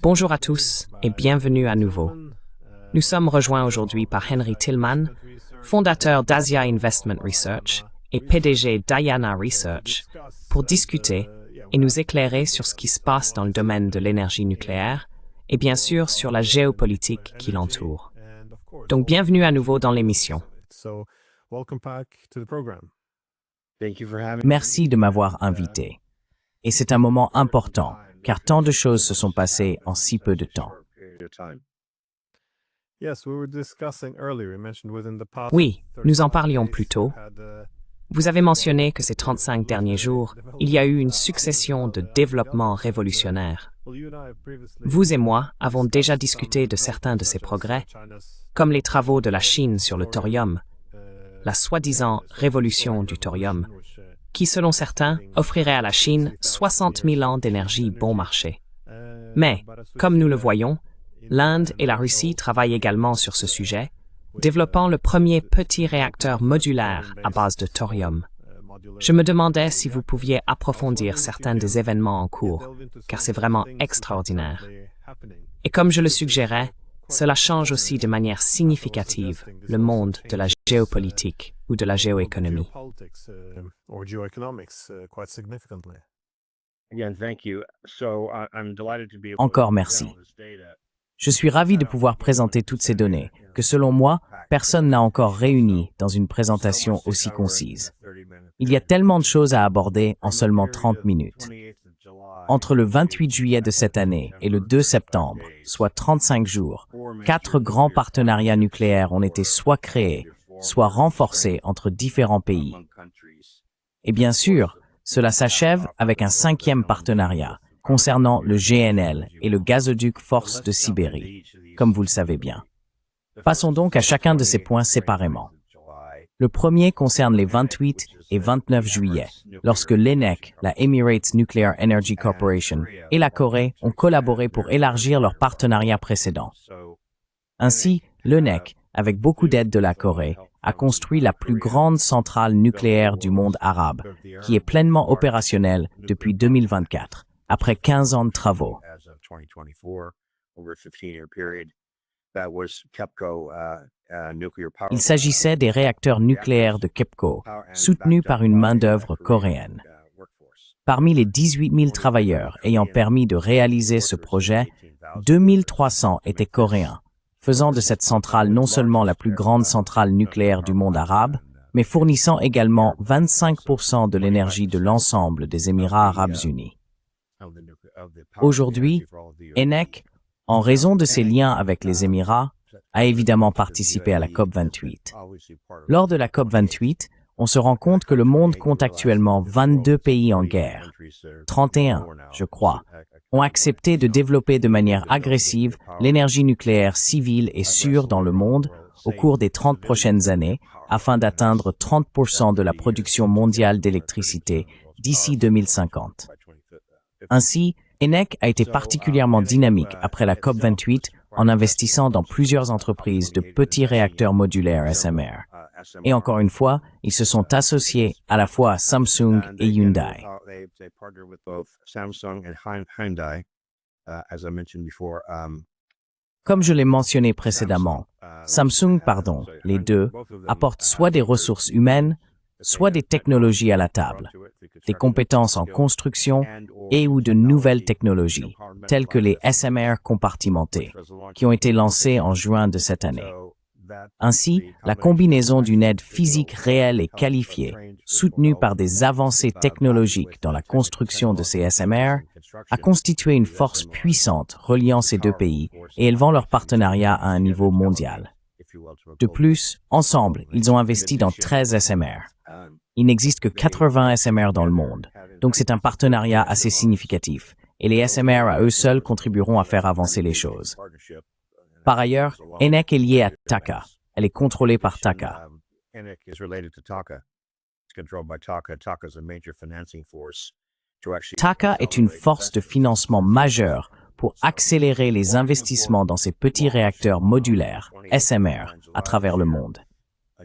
Bonjour à tous et bienvenue à nouveau. Nous sommes rejoints aujourd'hui par Henry Tillman, fondateur d'Asia Investment Research et PDG d'Ayana Research, pour discuter et nous éclairer sur ce qui se passe dans le domaine de l'énergie nucléaire et bien sûr sur la géopolitique qui l'entoure. Donc bienvenue à nouveau dans l'émission. Merci de m'avoir invité. Et c'est un moment important, car tant de choses se sont passées en si peu de temps. Oui, nous en parlions plus tôt. Vous avez mentionné que ces 35 derniers jours, il y a eu une succession de développements révolutionnaires. Vous et moi avons déjà discuté de certains de ces progrès, comme les travaux de la Chine sur le thorium, la soi-disant révolution du thorium, qui, selon certains, offrirait à la Chine 60 000 ans d'énergie bon marché. Mais, comme nous le voyons, l'Inde et la Russie travaillent également sur ce sujet, développant le premier petit réacteur modulaire à base de thorium. Je me demandais si vous pouviez approfondir certains des événements en cours, car c'est vraiment extraordinaire. Et comme je le suggérais, cela change aussi de manière significative le monde de la géopolitique ou de la géoéconomie. Encore merci. Je suis ravi de pouvoir présenter toutes ces données, que selon moi, personne n'a encore réunies dans une présentation aussi concise. Il y a tellement de choses à aborder en seulement 30 minutes. Entre le 28 juillet de cette année et le 2 septembre, soit 35 jours, 4 grands partenariats nucléaires ont été soit créés, soit renforcés entre différents pays. Et bien sûr, cela s'achève avec un 5e partenariat concernant le GNL et le gazoduc Force de Sibérie, comme vous le savez bien. Passons donc à chacun de ces points séparément. Le premier concerne les 28 et 29 juillet, lorsque l'ENEC, la Emirates Nuclear Energy Corporation, et la Corée ont collaboré pour élargir leur partenariat précédent. Ainsi, l'ENEC, avec beaucoup d'aide de la Corée, a construit la plus grande centrale nucléaire du monde arabe, qui est pleinement opérationnelle depuis 2024, après 15 ans de travaux. Il s'agissait des réacteurs nucléaires de KEPCO, soutenus par une main-d'œuvre coréenne. Parmi les 18 000 travailleurs ayant permis de réaliser ce projet, 2 300 étaient coréens, faisant de cette centrale non seulement la plus grande centrale nucléaire du monde arabe, mais fournissant également 25% de l'énergie de l'ensemble des Émirats arabes unis. Aujourd'hui, ENEC, en raison de ses liens avec les Émirats, a évidemment participé à la COP28. Lors de la COP28, on se rend compte que le monde compte actuellement 22 pays en guerre. 31, je crois, ont accepté de développer de manière agressive l'énergie nucléaire civile et sûre dans le monde au cours des 30 prochaines années afin d'atteindre 30% de la production mondiale d'électricité d'ici 2050. Ainsi, ENEC a été particulièrement dynamique après la COP28 en investissant dans plusieurs entreprises de petits réacteurs modulaires SMR. Et encore une fois, ils se sont associés à la fois à Samsung et Hyundai. Comme je l'ai mentionné précédemment, les deux, apportent soit des ressources humaines, soit des technologies à la table, des compétences en construction et ou de nouvelles technologies, telles que les SMR compartimentés, qui ont été lancés en juin de cette année. Ainsi, la combinaison d'une aide physique réelle et qualifiée, soutenue par des avancées technologiques dans la construction de ces SMR, a constitué une force puissante reliant ces deux pays et élevant leur partenariat à un niveau mondial. De plus, ensemble, ils ont investi dans 13 SMR. Il n'existe que 80 SMR dans le monde, donc c'est un partenariat assez significatif, et les SMR à eux seuls contribueront à faire avancer les choses. Par ailleurs, ENEC est liée à TAQA. Elle est contrôlée par TAQA. TAQA est une force de financement majeure pour accélérer les investissements dans ces petits réacteurs modulaires, SMR, à travers le monde.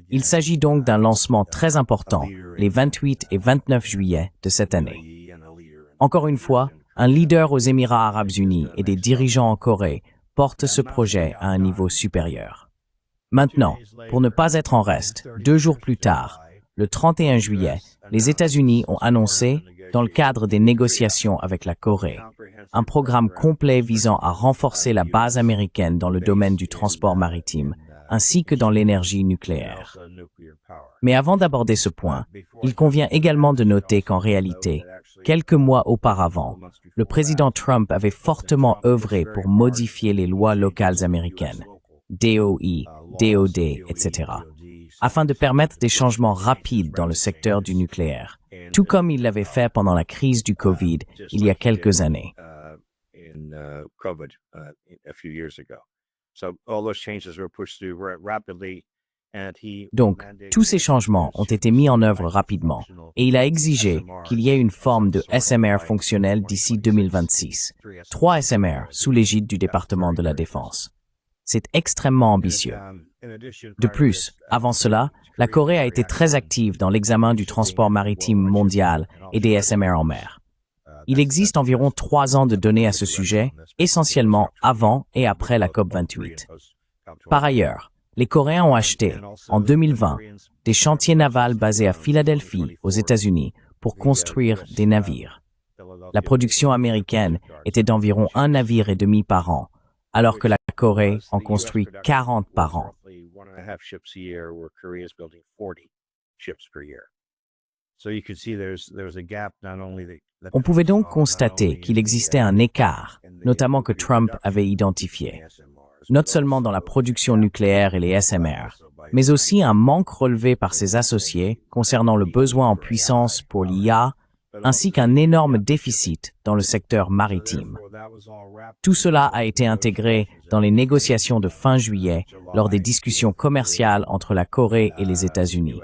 Il s'agit donc d'un lancement très important, les 28 et 29 juillet de cette année. Encore une fois, un leader aux Émirats arabes unis et des dirigeants en Corée portent ce projet à un niveau supérieur. Maintenant, pour ne pas être en reste, 2 jours plus tard, le 31 juillet, les États-Unis ont annoncé, dans le cadre des négociations avec la Corée, un programme complet visant à renforcer la base américaine dans le domaine du transport maritime, ainsi que dans l'énergie nucléaire. Mais avant d'aborder ce point, il convient également de noter qu'en réalité, quelques mois auparavant, le président Trump avait fortement œuvré pour modifier les lois locales américaines, DOE, DOD, etc., afin de permettre des changements rapides dans le secteur du nucléaire, tout comme il l'avait fait pendant la crise du COVID il y a quelques années. Donc, tous ces changements ont été mis en œuvre rapidement, et il a exigé qu'il y ait une forme de SMR fonctionnelle d'ici 2026, 3 SMR sous l'égide du département de la Défense. C'est extrêmement ambitieux. De plus, avant cela, la Corée a été très active dans l'examen du transport maritime mondial et des SMR en mer. Il existe environ 3 ans de données à ce sujet, essentiellement avant et après la COP28. Par ailleurs, les Coréens ont acheté, en 2020, des chantiers navals basés à Philadelphie, aux États-Unis, pour construire des navires. La production américaine était d'environ 1,5 navire par an, alors que la Corée en construit 40 par an. On pouvait donc constater qu'il existait un écart, notamment que Trump avait identifié, non seulement dans la production nucléaire et les SMR, mais aussi un manque relevé par ses associés concernant le besoin en puissance pour l'IA, ainsi qu'un énorme déficit dans le secteur maritime. Tout cela a été intégré dans les négociations de fin juillet lors des discussions commerciales entre la Corée et les États-Unis,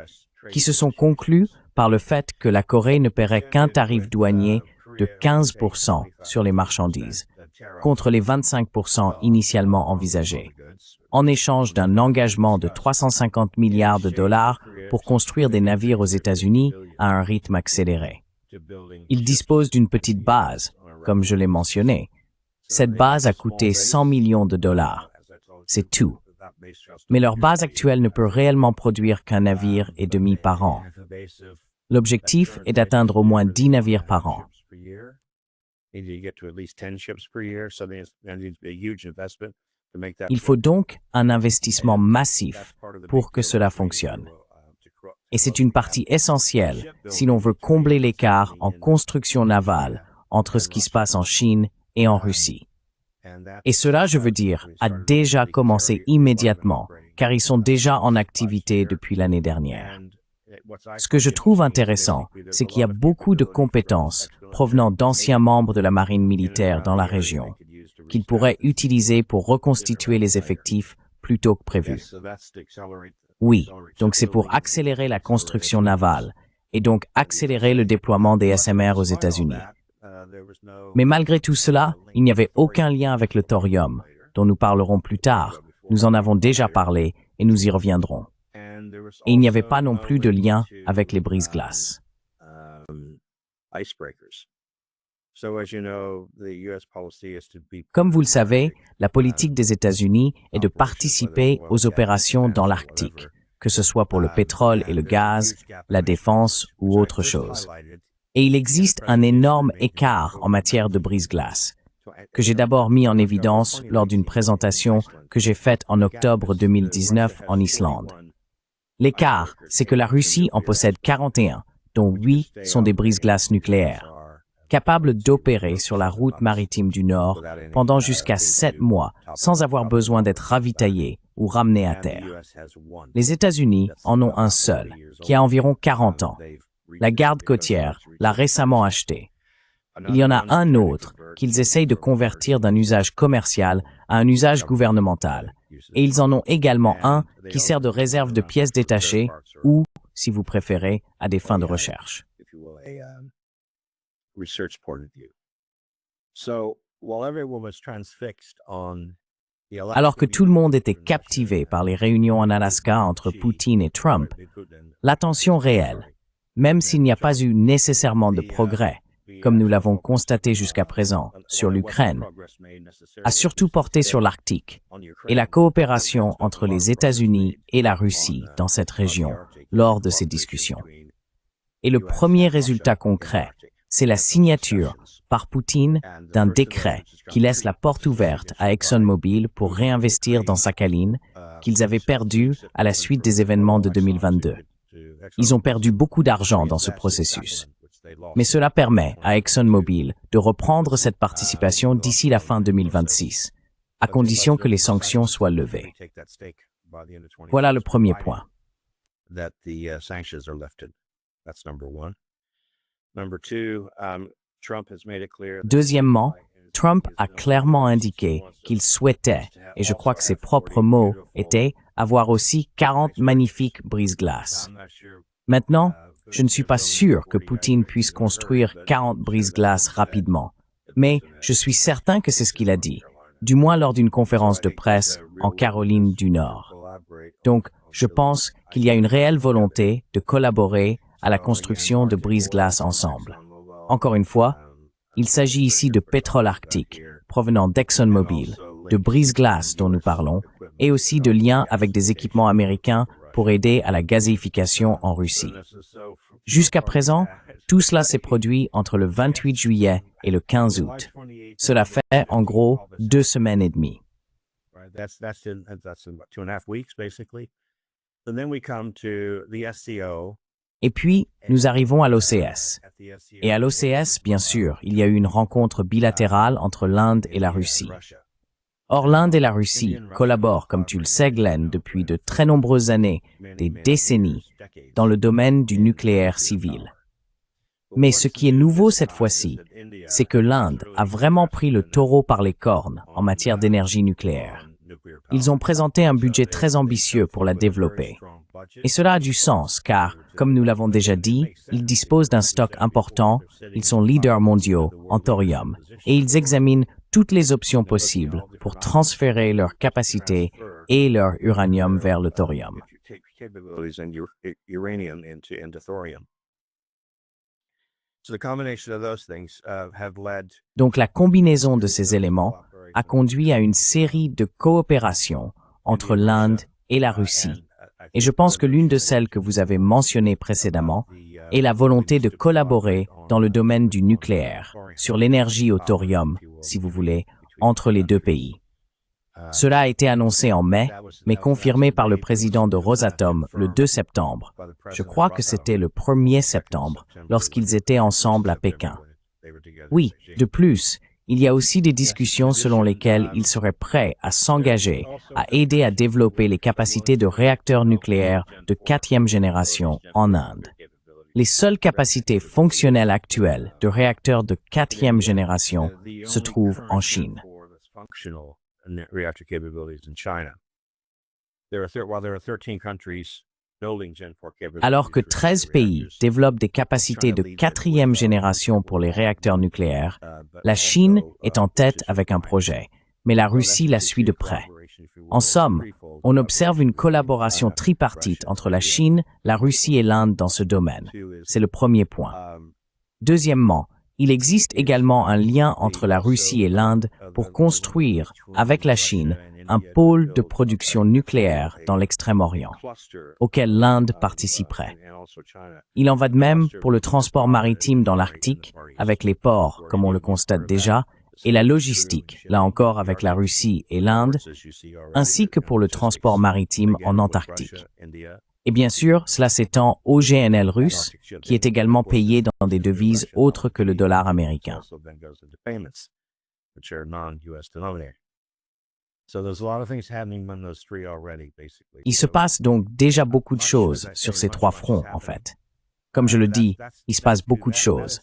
qui se sont conclues par le fait que la Corée ne paierait qu'un tarif douanier de 15% sur les marchandises, contre les 25% initialement envisagés, en échange d'un engagement de 350 milliards de dollars pour construire des navires aux États-Unis à un rythme accéléré. Ils disposent d'une petite base, comme je l'ai mentionné. Cette base a coûté 100 millions de dollars. C'est tout. Mais leur base actuelle ne peut réellement produire qu'un navire et demi par an. L'objectif est d'atteindre au moins 10 navires par an. Il faut donc un investissement massif pour que cela fonctionne. Et c'est une partie essentielle si l'on veut combler l'écart en construction navale entre ce qui se passe en Chine et en Russie. Et cela, je veux dire, a déjà commencé immédiatement, car ils sont déjà en activité depuis l'année dernière. Ce que je trouve intéressant, c'est qu'il y a beaucoup de compétences provenant d'anciens membres de la marine militaire dans la région, qu'ils pourraient utiliser pour reconstituer les effectifs plus tôt que prévu. Oui, donc c'est pour accélérer la construction navale et donc accélérer le déploiement des SMR aux États-Unis. Mais malgré tout cela, il n'y avait aucun lien avec le thorium, dont nous parlerons plus tard. Nous en avons déjà parlé et nous y reviendrons. Et il n'y avait pas non plus de lien avec les brise-glaces. Comme vous le savez, la politique des États-Unis est de participer aux opérations dans l'Arctique, que ce soit pour le pétrole et le gaz, la défense ou autre chose. Et il existe un énorme écart en matière de brise-glace, que j'ai d'abord mis en évidence lors d'une présentation que j'ai faite en octobre 2019 en Islande. L'écart, c'est que la Russie en possède 41, dont 8 sont des brise-glaces nucléaires, capables d'opérer sur la route maritime du Nord pendant jusqu'à 7 mois sans avoir besoin d'être ravitaillés ou ramenés à terre. Les États-Unis en ont un seul, qui a environ 40 ans. La garde côtière l'a récemment acheté. Il y en a un autre qu'ils essayent de convertir d'un usage commercial à un usage gouvernemental. Et ils en ont également un qui sert de réserve de pièces détachées ou, si vous préférez, à des fins de recherche. Alors que tout le monde était captivé par les réunions en Alaska entre Poutine et Trump, l'attention réelle, même s'il n'y a pas eu nécessairement de progrès, comme nous l'avons constaté jusqu'à présent, sur l'Ukraine, a surtout porté sur l'Arctique et la coopération entre les États-Unis et la Russie dans cette région lors de ces discussions. Et le premier résultat concret, c'est la signature par Poutine d'un décret qui laisse la porte ouverte à ExxonMobil pour réinvestir dans Sakhalin, qu'ils avaient perdu à la suite des événements de 2022. Ils ont perdu beaucoup d'argent dans ce processus. Mais cela permet à ExxonMobil de reprendre cette participation d'ici la fin 2026, à condition que les sanctions soient levées. Voilà le premier point. Deuxièmement, Trump a clairement indiqué qu'il souhaitait, et je crois que ses propres mots étaient, avoir aussi 40 magnifiques brise-glaces. Maintenant, je ne suis pas sûr que Poutine puisse construire 40 brise-glaces rapidement, mais je suis certain que c'est ce qu'il a dit, du moins lors d'une conférence de presse en Caroline du Nord. Donc, je pense qu'il y a une réelle volonté de collaborer à la construction de brise-glaces ensemble. Encore une fois, il s'agit ici de pétrole arctique provenant d'ExxonMobil, de brise-glace dont nous parlons, et aussi de liens avec des équipements américains pour aider à la gazéification en Russie. Jusqu'à présent, tout cela s'est produit entre le 28 juillet et le 15 août. Cela fait en gros 2 semaines et demie. Et puis, nous arrivons à l'OCS. Et à l'OCS, bien sûr, il y a eu une rencontre bilatérale entre l'Inde et la Russie. Or, l'Inde et la Russie collaborent, comme tu le sais, Glenn, depuis de très nombreuses années, des décennies, dans le domaine du nucléaire civil. Mais ce qui est nouveau cette fois-ci, c'est que l'Inde a vraiment pris le taureau par les cornes en matière d'énergie nucléaire. Ils ont présenté un budget très ambitieux pour la développer. Et cela a du sens car, comme nous l'avons déjà dit, ils disposent d'un stock important, ils sont leaders mondiaux en thorium et ils examinent toutes les options possibles pour transférer leur capacité et leur uranium vers le thorium. Donc la combinaison de ces éléments a conduit à une série de coopérations entre l'Inde et la Russie. Et je pense que l'une de celles que vous avez mentionnées précédemment est la volonté de collaborer dans le domaine du nucléaire, sur l'énergie au thorium, si vous voulez, entre les deux pays. Cela a été annoncé en mai, mais confirmé par le président de Rosatom le 2 septembre. Je crois que c'était le 1er septembre, lorsqu'ils étaient ensemble à Pékin. Oui, de plus, il y a aussi des discussions selon lesquelles il serait prêt à s'engager, à aider à développer les capacités de réacteurs nucléaires de 4e génération en Inde. Les seules capacités fonctionnelles actuelles de réacteurs de 4e génération se trouvent en Chine. Alors que 13 pays développent des capacités de 4e génération pour les réacteurs nucléaires, la Chine est en tête avec un projet, mais la Russie la suit de près. En somme, on observe une collaboration tripartite entre la Chine, la Russie et l'Inde dans ce domaine. C'est le premier point. Deuxièmement, il existe également un lien entre la Russie et l'Inde pour construire, avec la Chine, un pôle de production nucléaire dans l'Extrême-Orient, auquel l'Inde participerait. Il en va de même pour le transport maritime dans l'Arctique, avec les ports, comme on le constate déjà, et la logistique, là encore avec la Russie et l'Inde, ainsi que pour le transport maritime en Antarctique. Et bien sûr, cela s'étend au GNL russe, qui est également payé dans des devises autres que le dollar américain. Il se passe donc déjà beaucoup de choses sur ces 3 fronts, en fait. Comme je le dis, il se passe beaucoup de choses.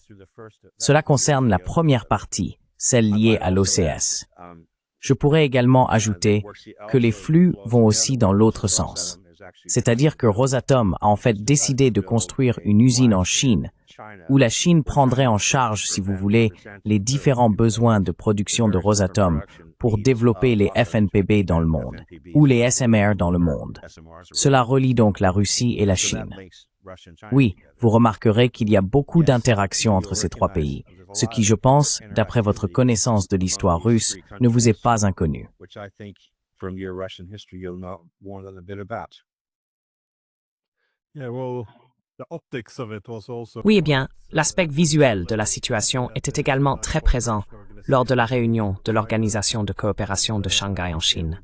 Cela concerne la première partie, celle liée à l'OCS. Je pourrais également ajouter que les flux vont aussi dans l'autre sens. C'est-à-dire que Rosatom a en fait décidé de construire une usine en Chine, où la Chine prendrait en charge, si vous voulez, les différents besoins de production de Rosatom pour développer les FNPB dans le monde, ou les SMR dans le monde. Cela relie donc la Russie et la Chine. Oui, vous remarquerez qu'il y a beaucoup d'interactions entre ces trois pays, ce qui, je pense, d'après votre connaissance de l'histoire russe, ne vous est pas inconnu. Oui, eh bien, l'aspect visuel de la situation était également très présent lors de la réunion de l'Organisation de coopération de Shanghai en Chine.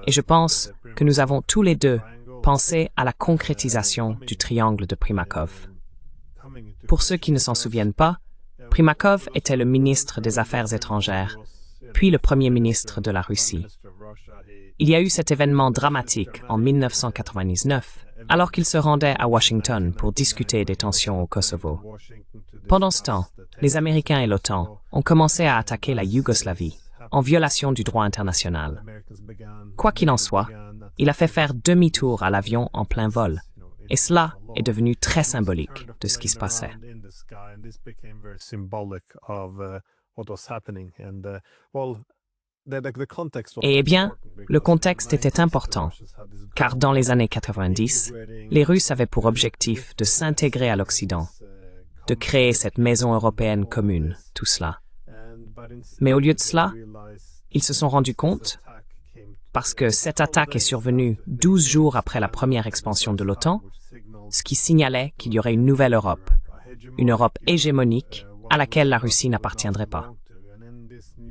Et je pense que nous avons tous les deux pensé à la concrétisation du triangle de Primakov. Pour ceux qui ne s'en souviennent pas, Primakov était le ministre des Affaires étrangères, puis le premier ministre de la Russie. Il y a eu cet événement dramatique en 1999, alors qu'il se rendait à Washington pour discuter des tensions au Kosovo. Pendant ce temps, les Américains et l'OTAN ont commencé à attaquer la Yougoslavie, en violation du droit international. Quoi qu'il en soit, il a fait faire demi-tour à l'avion en plein vol, et cela est devenu très symbolique de ce qui se passait. Et eh bien, le contexte était important, car dans les années 90, les Russes avaient pour objectif de s'intégrer à l'Occident, de créer cette maison européenne commune, tout cela. Mais au lieu de cela, ils se sont rendus compte, parce que cette attaque est survenue 12 jours après la première expansion de l'OTAN, ce qui signalait qu'il y aurait une nouvelle Europe, une Europe hégémonique à laquelle la Russie n'appartiendrait pas.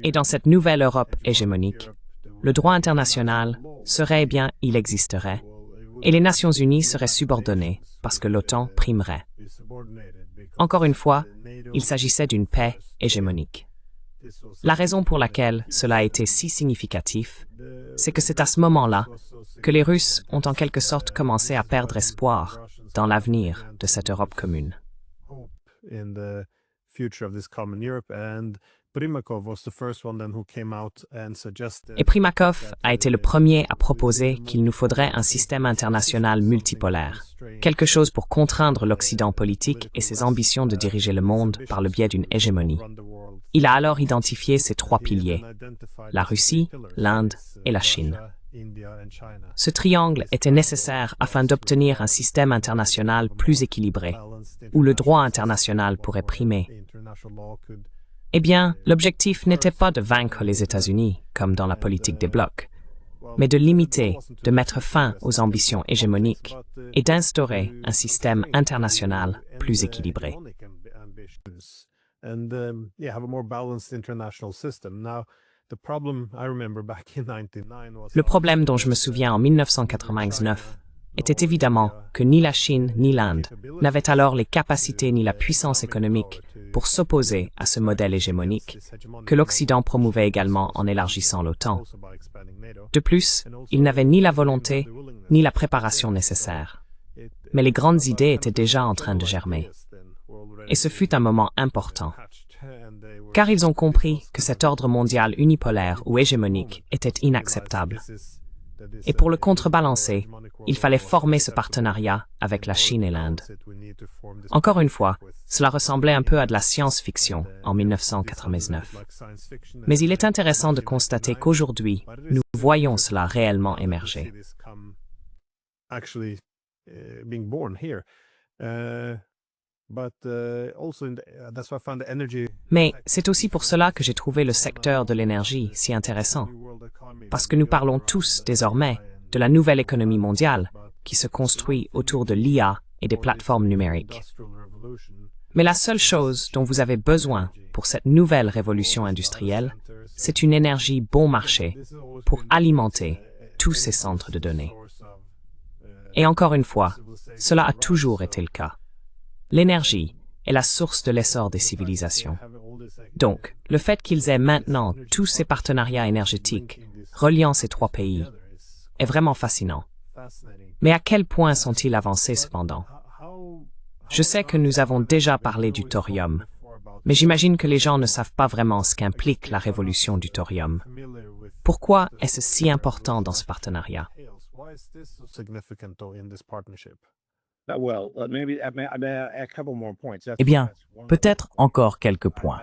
Et dans cette nouvelle Europe hégémonique, le droit international serait, eh bien, il existerait, et les Nations Unies seraient subordonnées parce que l'OTAN primerait. Encore une fois, il s'agissait d'une paix hégémonique. La raison pour laquelle cela a été si significatif, c'est que c'est à ce moment-là que les Russes ont en quelque sorte commencé à perdre espoir dans l'avenir de cette Europe commune. Et Primakov a été le premier à proposer qu'il nous faudrait un système international multipolaire, quelque chose pour contraindre l'Occident politique et ses ambitions de diriger le monde par le biais d'une hégémonie. Il a alors identifié ces trois piliers, la Russie, l'Inde et la Chine. Ce triangle était nécessaire afin d'obtenir un système international plus équilibré, où le droit international pourrait primer. Eh bien, l'objectif n'était pas de vaincre les États-Unis, comme dans la politique des blocs, mais de limiter, de mettre fin aux ambitions hégémoniques et d'instaurer un système international plus équilibré. Le problème dont je me souviens en 1999 était évidemment que ni la Chine ni l'Inde n'avaient alors les capacités ni la puissance économique pour s'opposer à ce modèle hégémonique que l'Occident promouvait également en élargissant l'OTAN. De plus, ils n'avaient ni la volonté ni la préparation nécessaire. Mais les grandes idées étaient déjà en train de germer. Et ce fut un moment important, car ils ont compris que cet ordre mondial unipolaire ou hégémonique était inacceptable. Et pour le contrebalancer, il fallait former ce partenariat avec la Chine et l'Inde. Encore une fois, cela ressemblait un peu à de la science-fiction en 1999. Mais il est intéressant de constater qu'aujourd'hui, nous voyons cela réellement émerger. Mais c'est aussi pour cela que j'ai trouvé le secteur de l'énergie si intéressant, parce que nous parlons tous désormais de la nouvelle économie mondiale qui se construit autour de l'IA et des plateformes numériques. Mais la seule chose dont vous avez besoin pour cette nouvelle révolution industrielle, c'est une énergie bon marché pour alimenter tous ces centres de données. Et encore une fois, cela a toujours été le cas. L'énergie est la source de l'essor des civilisations. Donc, le fait qu'ils aient maintenant tous ces partenariats énergétiques reliant ces trois pays est vraiment fascinant. Mais à quel point sont-ils avancés cependant? Je sais que nous avons déjà parlé du thorium, mais j'imagine que les gens ne savent pas vraiment ce qu'implique la révolution du thorium. Pourquoi est-ce si important dans ce partenariat? Eh bien, peut-être encore quelques points.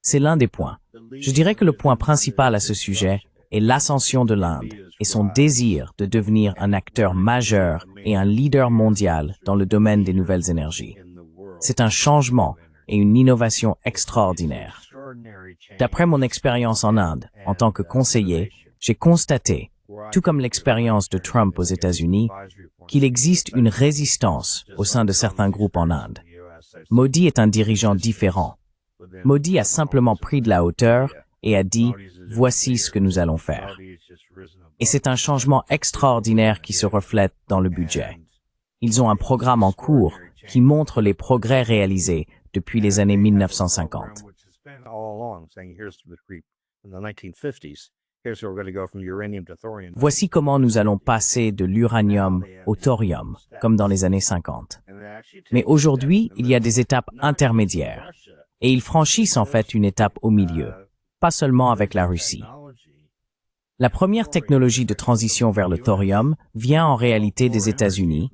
C'est l'un des points. Je dirais que le point principal à ce sujet est l'ascension de l'Inde et son désir de devenir un acteur majeur et un leader mondial dans le domaine des nouvelles énergies. C'est un changement et une innovation extraordinaire. D'après mon expérience en Inde, en tant que conseiller, j'ai constaté, tout comme l'expérience de Trump aux États-Unis, qu'il existe une résistance au sein de certains groupes en Inde. Modi est un dirigeant différent. Modi a simplement pris de la hauteur et a dit « Voici ce que nous allons faire ». Et c'est un changement extraordinaire qui se reflète dans le budget. Ils ont un programme en cours qui montre les progrès réalisés depuis les années 1950. Voici comment nous allons passer de l'uranium au thorium, comme dans les années 50. Mais aujourd'hui, il y a des étapes intermédiaires, et ils franchissent en fait une étape au milieu, pas seulement avec la Russie. La première technologie de transition vers le thorium vient en réalité des États-Unis,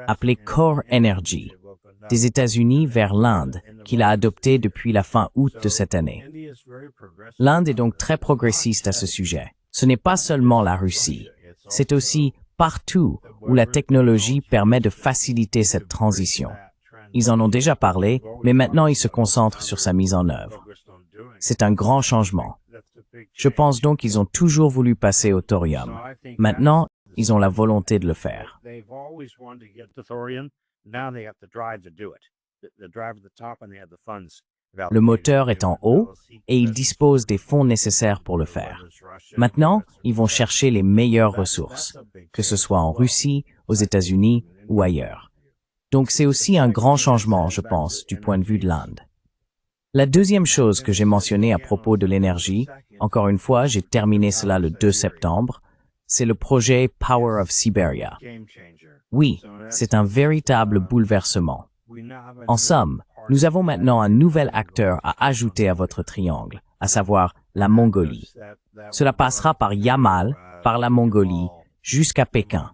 appelée Core Energy, des États-Unis vers l'Inde, qu'il a adopté depuis la fin août de cette année. L'Inde est donc très progressiste à ce sujet. Ce n'est pas seulement la Russie, c'est aussi partout où la technologie permet de faciliter cette transition. Ils en ont déjà parlé, mais maintenant ils se concentrent sur sa mise en œuvre. C'est un grand changement. Je pense donc qu'ils ont toujours voulu passer au thorium. Maintenant, ils ont la volonté de le faire. Le moteur est en haut et ils disposent des fonds nécessaires pour le faire. Maintenant, ils vont chercher les meilleures ressources, que ce soit en Russie, aux États-Unis ou ailleurs. Donc c'est aussi un grand changement, je pense, du point de vue de l'Inde. La deuxième chose que j'ai mentionnée à propos de l'énergie, encore une fois, j'ai terminé cela le 2 septembre, c'est le projet Power of Siberia. Oui, c'est un véritable bouleversement. En somme, nous avons maintenant un nouvel acteur à ajouter à votre triangle, à savoir la Mongolie. Cela passera par Yamal, par la Mongolie, jusqu'à Pékin.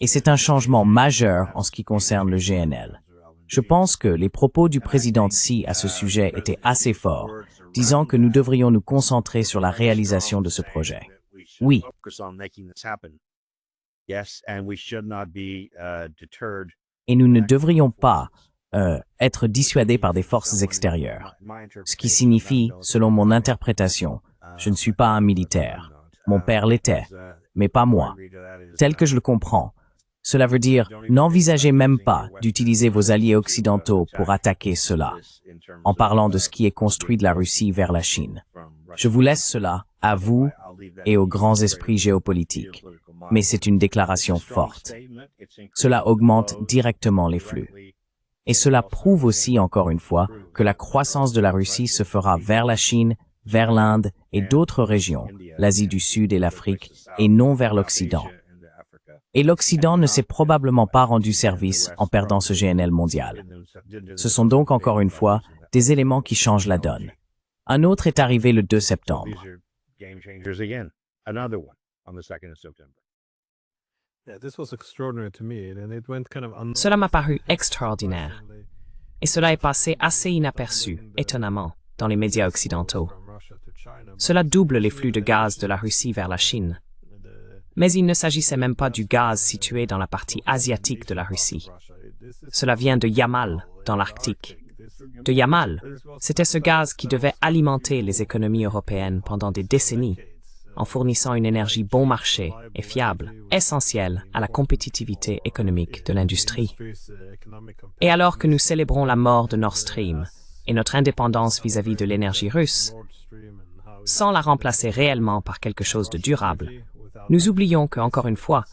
Et c'est un changement majeur en ce qui concerne le GNL. Je pense que les propos du président Xi à ce sujet étaient assez forts, disant que nous devrions nous concentrer sur la réalisation de ce projet. Oui. Et nous ne devrions pas être dissuadés par des forces extérieures. Ce qui signifie, selon mon interprétation, je ne suis pas un militaire. Mon père l'était, mais pas moi. Tel que je le comprends, cela veut dire n'envisagez même pas d'utiliser vos alliés occidentaux pour attaquer cela, en parlant de ce qui est construit de la Russie vers la Chine. Je vous laisse cela à vous et aux grands esprits géopolitiques, mais c'est une déclaration forte. Cela augmente directement les flux. Et cela prouve aussi, encore une fois, que la croissance de la Russie se fera vers la Chine, vers l'Inde et d'autres régions, l'Asie du Sud et l'Afrique, et non vers l'Occident. Et l'Occident ne s'est probablement pas rendu service en perdant ce GNL mondial. Ce sont donc, encore une fois, des éléments qui changent la donne. Un autre est arrivé le 2 septembre. Cela m'a paru extraordinaire. Et cela est passé assez inaperçu, étonnamment, dans les médias occidentaux. Cela double les flux de gaz de la Russie vers la Chine. Mais il ne s'agissait même pas du gaz situé dans la partie asiatique de la Russie. Cela vient de Yamal, dans l'Arctique. De Yamal, c'était ce gaz qui devait alimenter les économies européennes pendant des décennies, en fournissant une énergie bon marché et fiable, essentielle à la compétitivité économique de l'industrie. Et alors que nous célébrons la mort de Nord Stream et notre indépendance vis-à-vis de l'énergie russe, sans la remplacer réellement par quelque chose de durable, nous oublions que, encore une fois,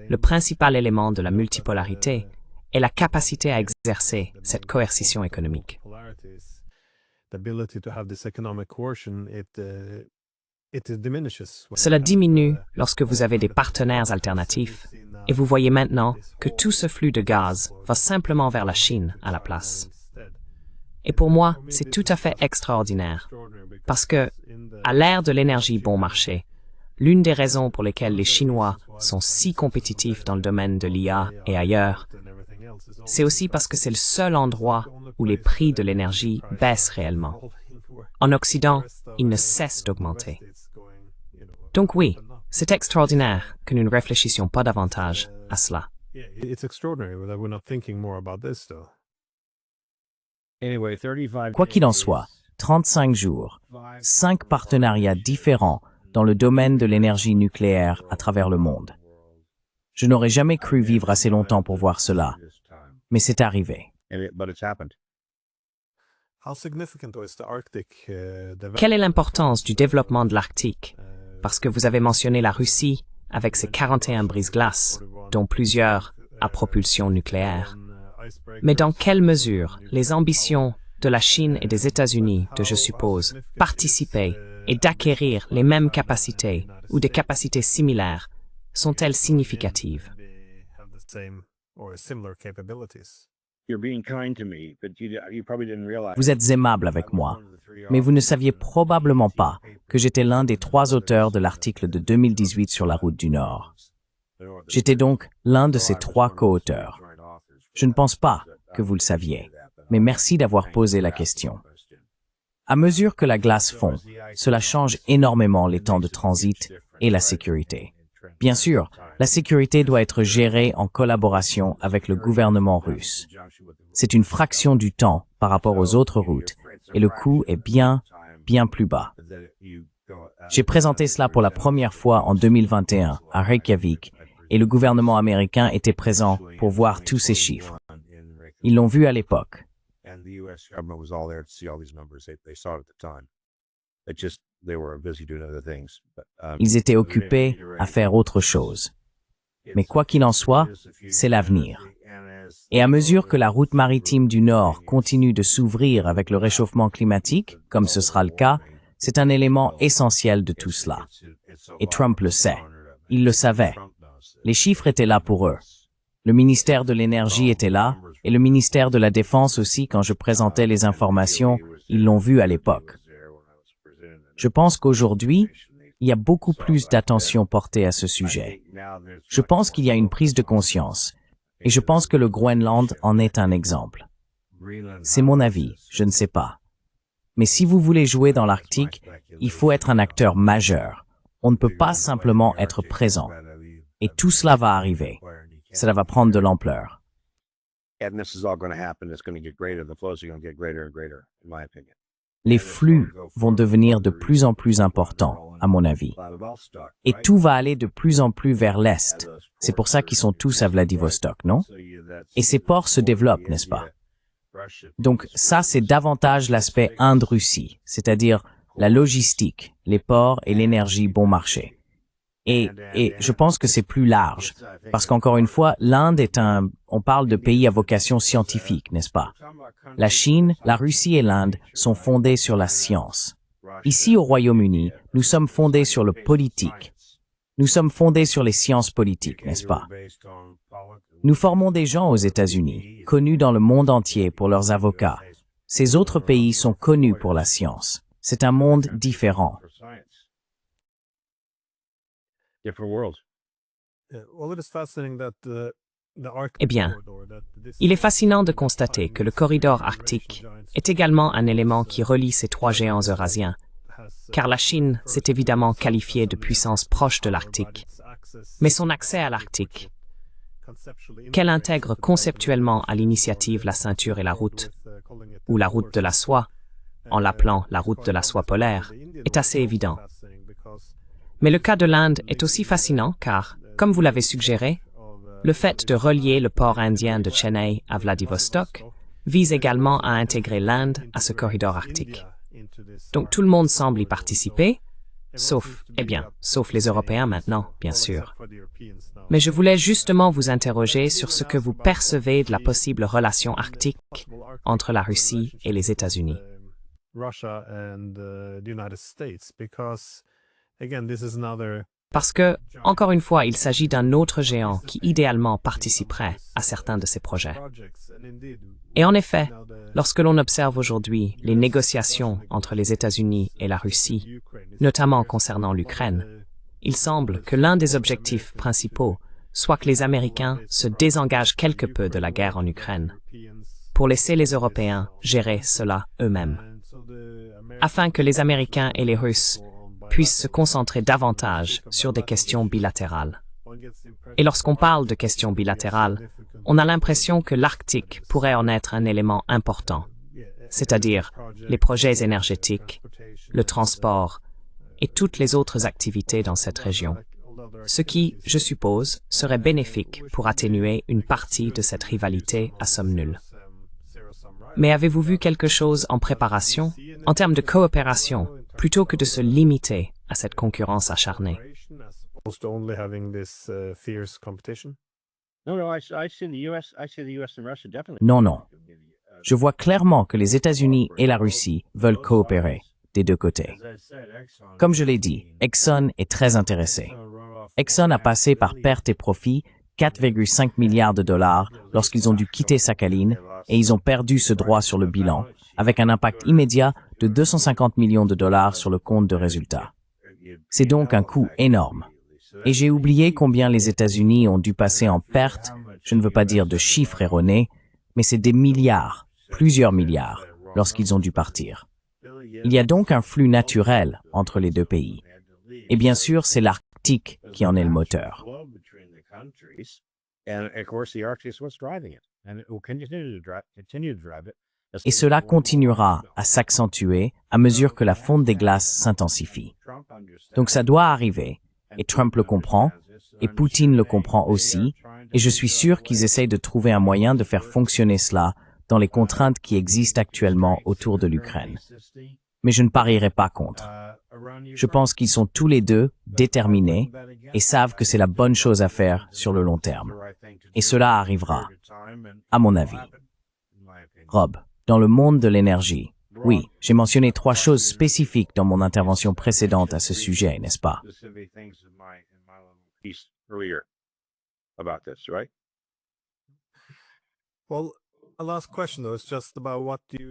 le principal élément de la multipolarité est la capacité à exercer cette coercition économique. Cela diminue lorsque vous avez des partenaires alternatifs et vous voyez maintenant que tout ce flux de gaz va simplement vers la Chine à la place. Et pour moi, c'est tout à fait extraordinaire parce que, à l'ère de l'énergie bon marché, l'une des raisons pour lesquelles les Chinois sont si compétitifs dans le domaine de l'IA et ailleurs, c'est aussi parce que c'est le seul endroit où les prix de l'énergie baissent réellement. En Occident, ils ne cessent d'augmenter. Donc oui, c'est extraordinaire que nous ne réfléchissions pas davantage à cela. Quoi qu'il en soit, 35 jours, 5 partenariats différents dans le domaine de l'énergie nucléaire à travers le monde. Je n'aurais jamais cru vivre assez longtemps pour voir cela, mais c'est arrivé. Quelle est l'importance du développement de l'Arctique? Parce que vous avez mentionné la Russie avec ses 41 brise-glaces, dont plusieurs à propulsion nucléaire. Mais dans quelle mesure les ambitions de la Chine et des États-Unis de, je suppose, participer et d'acquérir les mêmes capacités ou des capacités similaires sont-elles significatives? Vous êtes aimable avec moi, mais vous ne saviez probablement pas que j'étais l'un des 3 auteurs de l'article de 2018 sur la route du Nord. J'étais donc l'un de ces 3 co-auteurs. Je ne pense pas que vous le saviez, mais merci d'avoir posé la question. À mesure que la glace fond, cela change énormément les temps de transit et la sécurité. Bien sûr, la sécurité doit être gérée en collaboration avec le gouvernement russe. C'est une fraction du temps par rapport aux autres routes et le coût est bien plus bas. J'ai présenté cela pour la première fois en 2021 à Reykjavik et le gouvernement américain était présent pour voir tous ces chiffres. Ils l'ont vu à l'époque. Ils étaient occupés à faire autre chose. Mais quoi qu'il en soit, c'est l'avenir. Et à mesure que la route maritime du Nord continue de s'ouvrir avec le réchauffement climatique, comme ce sera le cas, c'est un élément essentiel de tout cela. Et Trump le sait. Il le savait. Les chiffres étaient là pour eux. Le ministère de l'Énergie était là, et le ministère de la Défense aussi quand je présentais les informations, ils l'ont vu à l'époque. Je pense qu'aujourd'hui, il y a beaucoup plus d'attention portée à ce sujet. Je pense qu'il y a une prise de conscience, et je pense que le Groenland en est un exemple. C'est mon avis, je ne sais pas. Mais si vous voulez jouer dans l'Arctique, il faut être un acteur majeur. On ne peut pas simplement être présent. Et tout cela va arriver. Cela va prendre de l'ampleur. Les flux vont devenir de plus en plus importants, à mon avis. Et tout va aller de plus en plus vers l'Est. C'est pour ça qu'ils sont tous à Vladivostok, non? Et ces ports se développent, n'est-ce pas? Donc ça, c'est davantage l'aspect Inde-Russie, c'est-à-dire la logistique, les ports et l'énergie bon marché. Et je pense que c'est plus large, parce qu'encore une fois, l'Inde on parle de pays à vocation scientifique, n'est-ce pas? La Chine, la Russie et l'Inde sont fondées sur la science. Ici, au Royaume-Uni, nous sommes fondés sur le politique. Nous sommes fondés sur les sciences politiques, n'est-ce pas? Nous formons des gens aux États-Unis, connus dans le monde entier pour leurs avocats. Ces autres pays sont connus pour la science. C'est un monde différent. Eh bien, il est fascinant de constater que le corridor arctique est également un élément qui relie ces 3 géants eurasiens, car la Chine s'est évidemment qualifiée de puissance proche de l'Arctique. Mais son accès à l'Arctique, qu'elle intègre conceptuellement à l'initiative la ceinture et la route, ou la route de la soie, en l'appelant la route de la soie polaire, est assez évident. Mais le cas de l'Inde est aussi fascinant car, comme vous l'avez suggéré, le fait de relier le port indien de Chennai à Vladivostok vise également à intégrer l'Inde à ce corridor arctique. Donc tout le monde semble y participer, sauf les Européens maintenant, bien sûr. Mais je voulais justement vous interroger sur ce que vous percevez de la possible relation arctique entre la Russie et les États-Unis. Parce que, encore une fois, il s'agit d'un autre géant qui idéalement participerait à certains de ces projets. Et en effet, lorsque l'on observe aujourd'hui les négociations entre les États-Unis et la Russie, notamment concernant l'Ukraine, il semble que l'un des objectifs principaux soit que les Américains se désengagent quelque peu de la guerre en Ukraine, pour laisser les Européens gérer cela eux-mêmes, afin que les Américains et les Russes puisse se concentrer davantage sur des questions bilatérales. Et lorsqu'on parle de questions bilatérales, on a l'impression que l'Arctique pourrait en être un élément important, c'est-à-dire les projets énergétiques, le transport et toutes les autres activités dans cette région, ce qui, je suppose, serait bénéfique pour atténuer une partie de cette rivalité à somme nulle. Mais avez-vous vu quelque chose en préparation, en termes de coopération, plutôt que de se limiter à cette concurrence acharnée? Non, non. Je vois clairement que les États-Unis et la Russie veulent coopérer, des deux côtés. Comme je l'ai dit, Exxon est très intéressé. Exxon a passé par pertes et profits 4,5 milliards de dollars lorsqu'ils ont dû quitter Sakhalin et ils ont perdu ce droit sur le bilan, avec un impact immédiat de 250 millions de dollars sur le compte de résultats. C'est donc un coût énorme. Et j'ai oublié combien les États-Unis ont dû passer en pertes, je ne veux pas dire de chiffres erronés, mais c'est des milliards, plusieurs milliards, lorsqu'ils ont dû partir. Il y a donc un flux naturel entre les deux pays. Et bien sûr, c'est l'Arctique qui en est le moteur. Et cela continuera à s'accentuer à mesure que la fonte des glaces s'intensifie. Donc ça doit arriver, et Trump le comprend, et Poutine le comprend aussi, et je suis sûr qu'ils essayent de trouver un moyen de faire fonctionner cela dans les contraintes qui existent actuellement autour de l'Ukraine. Mais je ne parierai pas contre. Je pense qu'ils sont tous les deux déterminés et savent que c'est la bonne chose à faire sur le long terme. Et cela arrivera, à mon avis. Rob, dans le monde de l'énergie, oui, j'ai mentionné 3 choses spécifiques dans mon intervention précédente à ce sujet, n'est-ce pas?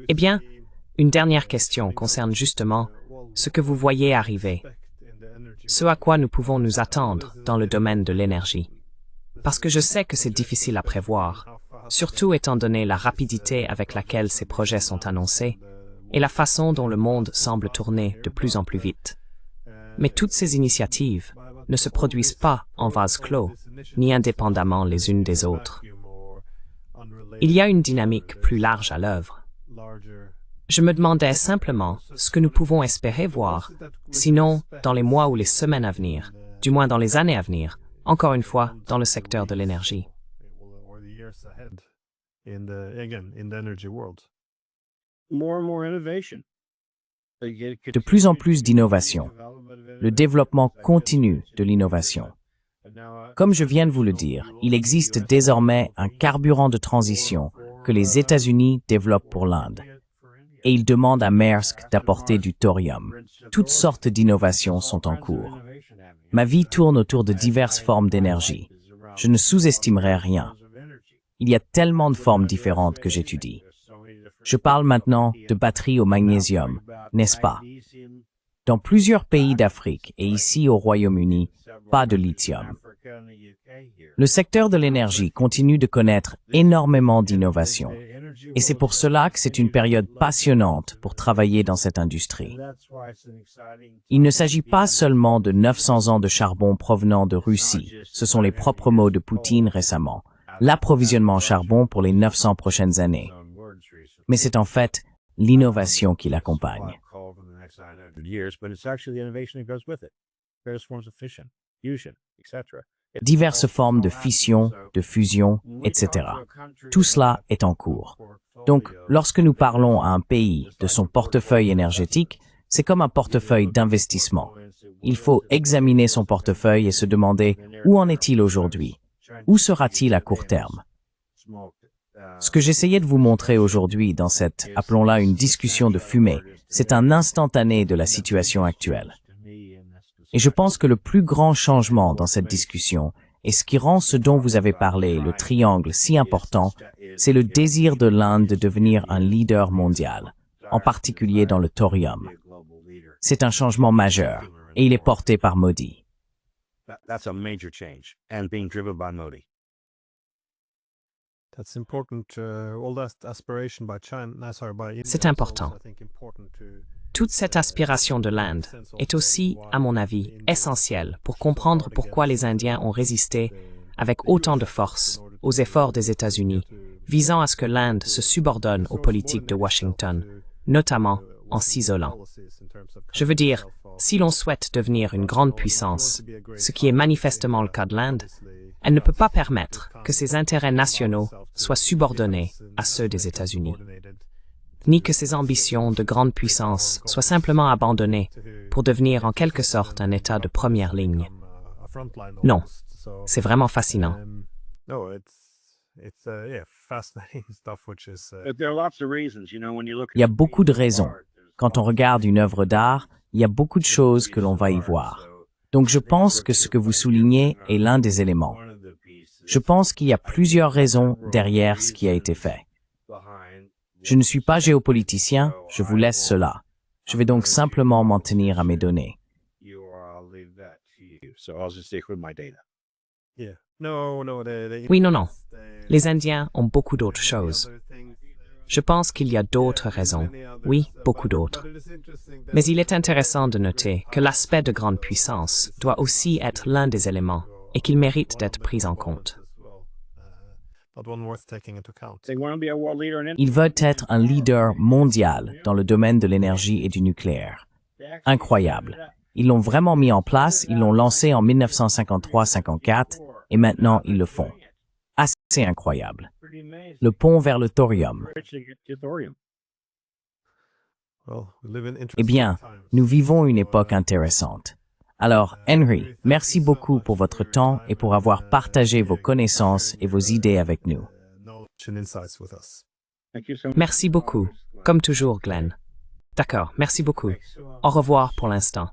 Eh bien, une dernière question concerne justement ce que vous voyez arriver, ce à quoi nous pouvons nous attendre dans le domaine de l'énergie. Parce que je sais que c'est difficile à prévoir, surtout étant donné la rapidité avec laquelle ces projets sont annoncés et la façon dont le monde semble tourner de plus en plus vite. Mais toutes ces initiatives ne se produisent pas en vase clos, ni indépendamment les unes des autres. Il y a une dynamique plus large à l'œuvre. Je me demandais simplement ce que nous pouvons espérer voir, sinon dans les mois ou les semaines à venir, du moins dans les années à venir, encore une fois, dans le secteur de l'énergie. De plus en plus d'innovation. Le développement continu de l'innovation. Comme je viens de vous le dire, il existe désormais un carburant de transition que les États-Unis développent pour l'Inde. Et ils demandent à Maersk d'apporter du thorium. Toutes sortes d'innovations sont en cours. Ma vie tourne autour de diverses formes d'énergie. Je ne sous-estimerai rien. Il y a tellement de formes différentes que j'étudie. Je parle maintenant de batteries au magnésium, n'est-ce pas? Dans plusieurs pays d'Afrique et ici au Royaume-Uni, pas de lithium. Le secteur de l'énergie continue de connaître énormément d'innovations. Et c'est pour cela que c'est une période passionnante pour travailler dans cette industrie. Il ne s'agit pas seulement de 900 ans de charbon provenant de Russie, ce sont les propres mots de Poutine récemment, l'approvisionnement en charbon pour les 900 prochaines années. Mais c'est en fait l'innovation qui l'accompagne. Diverses formes de fission, de fusion, etc. Tout cela est en cours. Donc, lorsque nous parlons à un pays de son portefeuille énergétique, c'est comme un portefeuille d'investissement. Il faut examiner son portefeuille et se demander où en est-il aujourd'hui? Où sera-t-il à court terme? Ce que j'essayais de vous montrer aujourd'hui dans cette, appelons-la une discussion de fumée, c'est un instantané de la situation actuelle. Et je pense que le plus grand changement dans cette discussion, et ce qui rend ce dont vous avez parlé, le triangle, si important, c'est le désir de l'Inde de devenir un leader mondial, en particulier dans le thorium. C'est un changement majeur, et il est porté par Modi. C'est important. Toute cette aspiration de l'Inde est aussi, à mon avis, essentielle pour comprendre pourquoi les Indiens ont résisté avec autant de force aux efforts des États-Unis visant à ce que l'Inde se subordonne aux politiques de Washington, notamment en s'isolant. Je veux dire, si l'on souhaite devenir une grande puissance, ce qui est manifestement le cas de l'Inde, elle ne peut pas permettre que ses intérêts nationaux soient subordonnés à ceux des États-Unis, ni que ses ambitions de grande puissance soient simplement abandonnées pour devenir en quelque sorte un État de première ligne. Non, c'est vraiment fascinant. Il y a beaucoup de raisons. Quand on regarde une œuvre d'art, il y a beaucoup de choses que l'on va y voir. Donc je pense que ce que vous soulignez est l'un des éléments. Je pense qu'il y a plusieurs raisons derrière ce qui a été fait. Je ne suis pas géopoliticien, je vous laisse cela. Je vais donc simplement m'en tenir à mes données. Oui, non. Les Indiens ont beaucoup d'autres choses. Je pense qu'il y a d'autres raisons. Oui, beaucoup d'autres. Mais il est intéressant de noter que l'aspect de grande puissance doit aussi être l'un des éléments et qu'il mérite d'être pris en compte. Ils veulent être un leader mondial dans le domaine de l'énergie et du nucléaire. Incroyable. Ils l'ont vraiment mis en place, ils l'ont lancé en 1953-54 et maintenant ils le font. Assez incroyable. Le pont vers le thorium. Eh bien, nous vivons une époque intéressante. Alors, Henry, merci beaucoup pour votre temps et pour avoir partagé vos connaissances et vos idées avec nous. Merci beaucoup. Comme toujours, Glenn. D'accord, merci beaucoup. Au revoir pour l'instant.